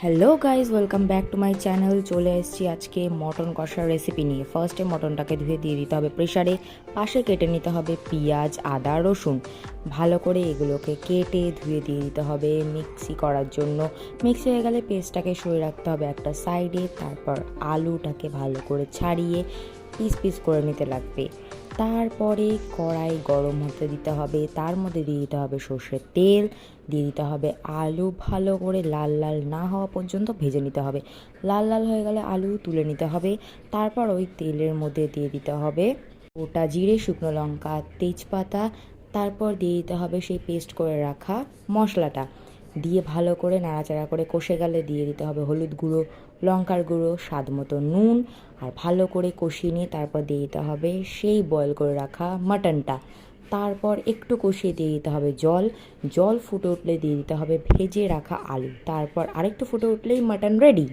Hello guys, welcome back to my channel. চলে এসেছি আজকে মটন কষার রেসিপি নিয়ে। ফার্স্টে মটনটাকে ধুয়ে দিয়ে দিতে হবে প্রেশারে। পাশে কেটে নিতে হবে পেঁয়াজ, আদা, রসুন। ভালো করে এগুলোকে কেটে ধুয়ে দিয়ে দিতে হবে মিক্সি করার জন্য। মিক্সি হয়ে গেলে পেস্টটাকে সরিয়ে রাখতে হবে একটা সাইডে। তারপর আলুটাকে ভালো করে ছাড়িয়ে পিস পিস করে নিতে লাগবে। তারপরে কড়াই গরম হতে দিতে হবে, তার মধ্যে দিয়ে দিতে হবে সর্ষের তেল, দিয়ে দিতে হবে আলু। ভালো করে লাল লাল না হওয়া পর্যন্ত ভেজে নিতে হবে। লাল লাল হয়ে গেলে আলু তুলে নিতে হবে। তারপর ওই তেলের মধ্যে দিয়ে দিতে হবে গোটা জিরে, শুকনো লঙ্কা, তেজপাতা। তারপর দিয়ে দিতে হবে সেই পেস্ট করে রাখা মশলাটা। দিয়ে ভালো করে নাড়াচাড়া করে কষে গেলে দিয়ে দিতে হবে হলুদ গুঁড়ো, লঙ্কার গুঁড়ো, স্বাদ মতো নুন। আর ভালো করে কষিয়ে নিয়ে তারপর দিয়ে দিতে হবে সেই বয়েল করে রাখা মাটনটা। তারপর একটু কষিয়ে দিয়ে দিতে হবে জল। জল ফুটে উঠলে দিয়ে দিতে হবে ভেজে রাখা আলু। তারপর আরেকটু ফুটে উঠলেই মাটন রেডি।